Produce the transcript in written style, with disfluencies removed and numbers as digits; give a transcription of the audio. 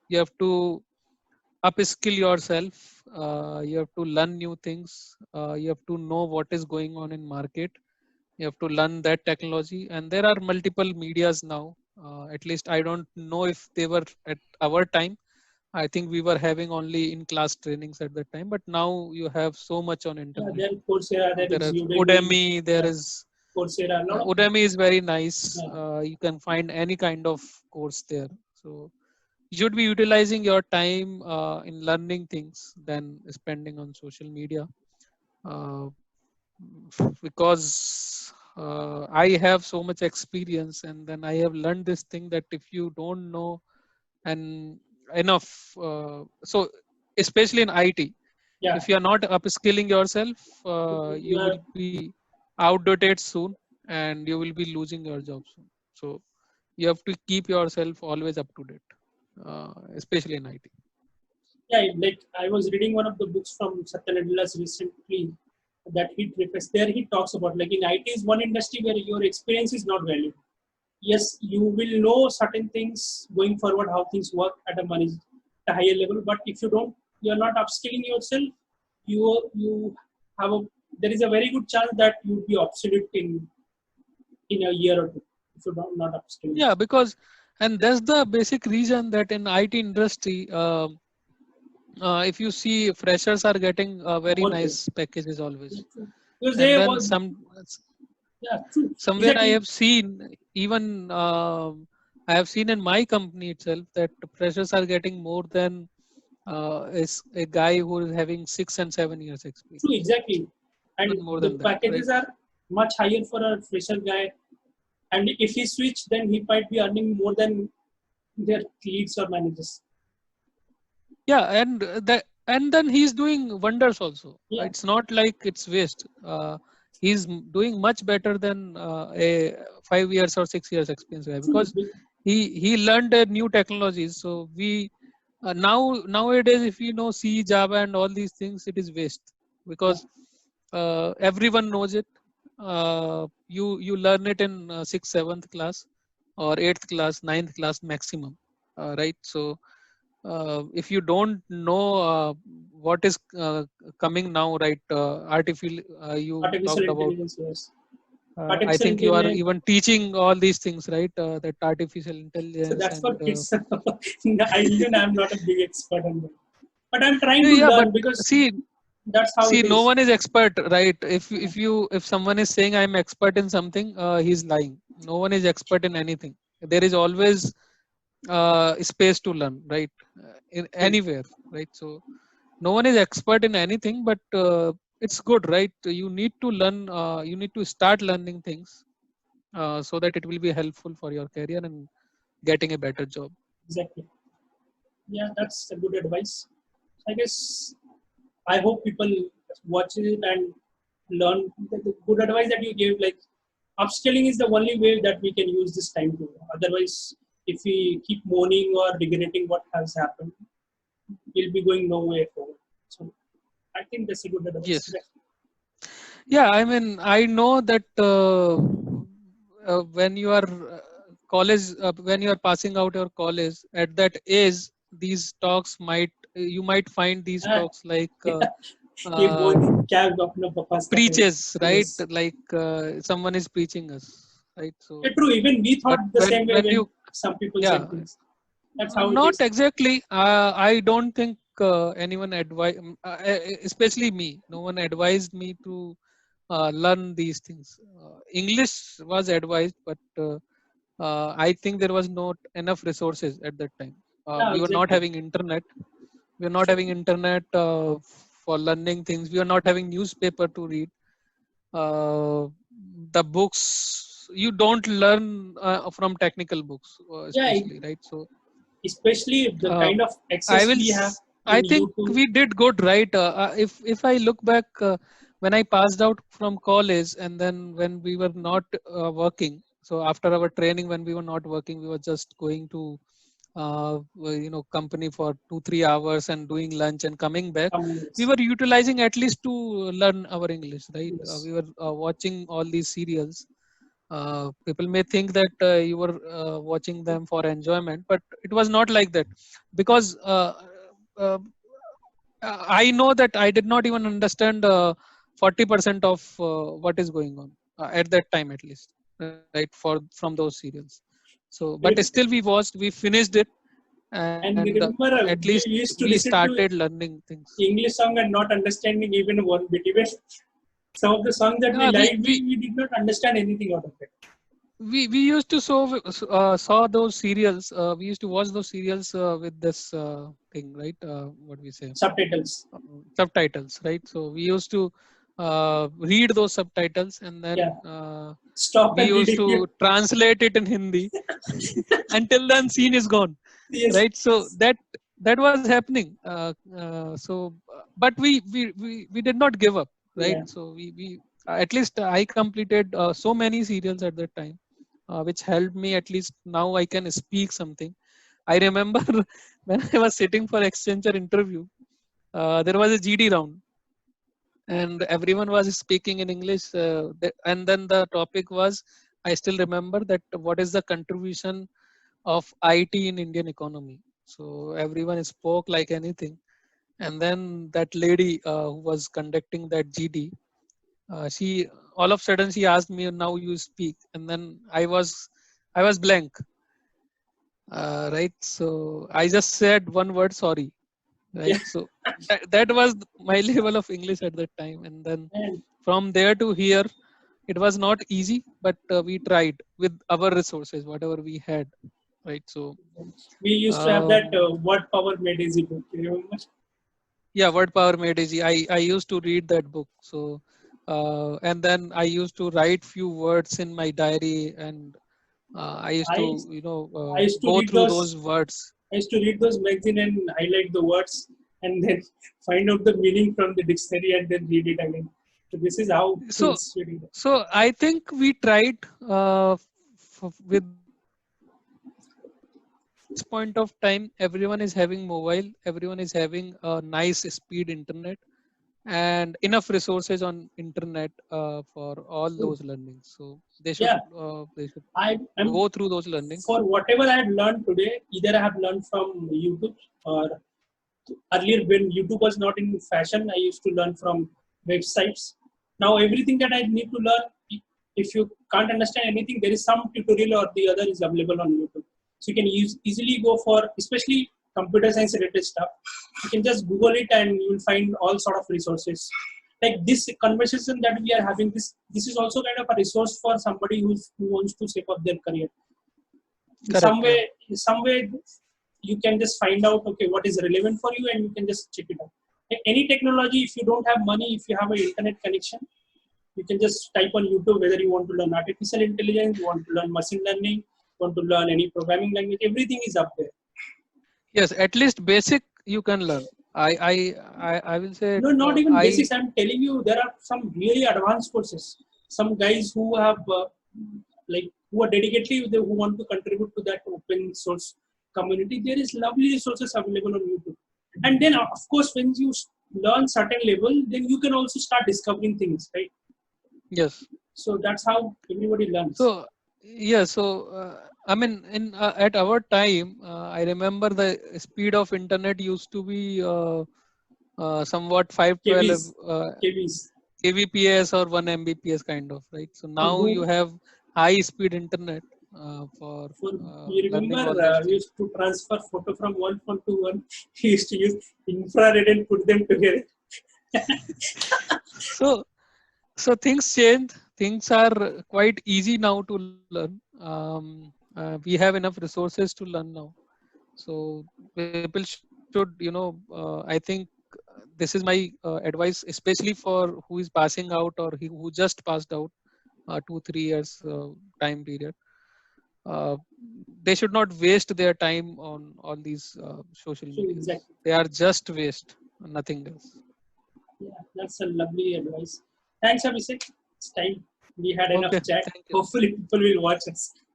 You have to upskill yourself. You have to learn new things. You have to know what is going on in market. You have to learn that technology, and there are multiple medias now. At least I don't know if they were at our time. I think we were having only in class trainings at that time, but now you have so much on Yeah, internet. there is Coursera, there There is is Udemy, Udemy, there yeah, is Coursera, a lot of Udemy is very nice. yeah, You can find any kind of course there. So you should be utilizing your time in learning things than spending on social media. Uh, because I have so much experience, and then I have learned this thing that if you don't know and enough, so especially in IT, yeah. if you are not upskilling yourself, You you are, will be outdated soon, and you will be losing your job soon. So you have to keep yourself always up to date, especially in IT. yeah. Like I was reading one of the books from Satya Nadella's recently that he preface. There he talks about like in IT is one industry where your experience is not valued. Yes, you will know certain things going forward how things work at a higher level. But if you're not upskilling yourself, you have a there is a very good chance that you'll be obsolete in a year or two if you don't not upskill Yeah, yourself. because and that's the basic reason that in IT industry, if you see freshers are getting very More pay. nice packages Yeah, always, true. Because and they then was yeah, true. somewhere I Exactly. have seen, even I have seen in my company itself that freshers are getting more than is a guy who is having 6 and 7 years True, experience, exactly. even And more the than that, right? packages are much higher for a fresher guy. And if he switch, then he might be earning more than their leads or managers. Yeah, and that, and then he's doing wonders also. Yeah. It's not like it's waste. He's doing much better than a 5 years or 6 years experience guy, True. because he learned new technologies. So we nowadays, if you know C, Java, and all these things, it is waste, Yeah. because everyone knows it. You learn it in sixth, seventh class, or eighth class, ninth class maximum, right? So if you don't know what is coming now, right? Artificial, you Artificial talked about. intelligence, yes. I Artificial think you are intelligence. even teaching all these things, right? That artificial So intelligence that's for and kids. I'm not a big expert on that. But I'm trying to yeah, but learn because see, that's how it no is. one is expert, right? If Yeah. if someone is saying I'm expert in something, he's lying. No one is expert in anything. There is always space to learn, right? In True. anywhere, right? So no one is expert in anything, but it's good, right? You need to learn, you need to start learning things, so that it will be helpful for your career and getting a better job. Exactly. Yeah, that's a good advice. I guess I hope people watch it and learn the good advice that you gave. Like upskilling is the only way that we can use this time to. Otherwise, if we keep moaning or regretting what has happened, we'll be going nowhere forward. So I think that's a good advice. Yes. Yeah, I mean, I know that when you are college, when you are passing out your college, at that age, these talks might, you might find these Ah, talks like ये uh, बहुत क्या अपना बकवास कर रहे preaches, हैं. right? Yes. Like someone is preaching us, right? So, Yeah, true. Even we but thought the same way when you, when some people yeah, said things. That's how it not is. exactly. I don't think anyone advise, especially me. No one advised me to learn these things. English was advised, but I think there was not enough resources at that time. Yeah, We were not exactly. having internet. We were not So, having internet for learning things. We were not having newspaper to read. Uh, the books, you don't learn from technical books, yeah, especially, right? So especially the uh, kind of I access will. we have I in think YouTube. we did good, right? If I look back, when I passed out from college, and then when we were not working, so after our training, when we were not working, we were just going to company for 2 3 hours and doing lunch and coming back. We Yes, were utilizing at least to learn our English, right? yes, We were watching all these serials. People may think that you were watching them for enjoyment, but it was not like that, because uh, I know that I did not even understand 40% of what is going on at that time, at least, right? From those serials. So, but still we watched, we finished it, and And remember, at least we used we to listen started to learning things. English song and not understanding even one bit. Even some of the songs that we Yeah, we liked, we we did not understand anything out of it. we used to saw those serials. We used to watch those serials with this thing, right? What we say, Subtitles. subtitles, right? So we used to read those subtitles, and Yeah. then Stop we and read used it. to translate it in Hindi. Until then, scene is gone, Yes. right? So that was happening. But we did not give up, right? Yeah. So we at least I completed so many serials at that time, which helped me. At least now I can speak something. I remember when I was sitting for Accenture interview, there was a GD round, and everyone was speaking in English. And then the topic was, I still remember that, what is the contribution of IT in Indian economy. So everyone spoke like anything. And then that lady who was conducting that GD, she all of a sudden she asked me, "Now you speak," and then I was blank, right? So I just said one word, "Sorry," Yeah. right? So that was my level of English at that time, and then And from there to here, it was not easy, but we tried with our resources, whatever we had, right? So we used to have that um, Word Power Made Easy book. You remember? yeah, word power made easy. I used to read that book. So and then I used to write few words in my diary, and I used to, I I used to go read through those. those words. I used to read those magazine and highlight the words and then find out the meaning from the dictionary and then read it again. So this is how So things should be. so I think we tried with this point of time, everyone is having mobile, everyone is having a nice speed internet and enough resources on internet for all those learnings. So Yeah, they should I go am through those learnings. for whatever I have learned today. Either I have learned from YouTube or earlier when YouTube was not in fashion, I used to learn from websites. Now everything that I need to learn, if you can't understand anything, there is some tutorial or the other is available on YouTube. So you can easily go for, especially computer science related stuff. You can just Google it and you will find all sort of resources. Like this conversation that we are having, this is also kind of a resource for somebody who wants to shape up their career in some Correct, way. yeah. In some way you can just find out, okay, what is relevant for you, and you can just check it out. Any technology, if you don't have money, if you have an internet connection, you can just type on YouTube whether you want to learn artificial intelligence, you want to learn machine learning, you want to learn any programming language, everything is up there. Yes, at least basic you can learn. I will say, No, not even I basics. I'm telling you, there are some really advanced courses. Some guys who have who are dedicatedly who want to contribute to that open source community. There is lovely resources available on YouTube. And then, of course, when you learn certain level, then you can also start discovering things, right? yes. So that's how everybody learns. So yeah, so I mean, in at our time, I remember the speed of internet used to be somewhat 512 KVs, KVs. kbps or 1 mbps kind of, right? So And now you who, have high speed internet for for you learning remember, all those things. used to transfer photo from one phone to one. He used to use infrared and put them together. So so things change. Things are quite easy now to learn. We have enough resources to learn now. So people should, I think this is my advice, especially for who is passing out or who just passed out 2 3 years time period. Uh, they should not waste their time on all these social So medias. exactly. They are just waste, nothing else. Yeah, that's a lovely advice. Thanks, Abhishek. It's time. We had enough Okay, chat. thank you. Hopefully, people will watch us.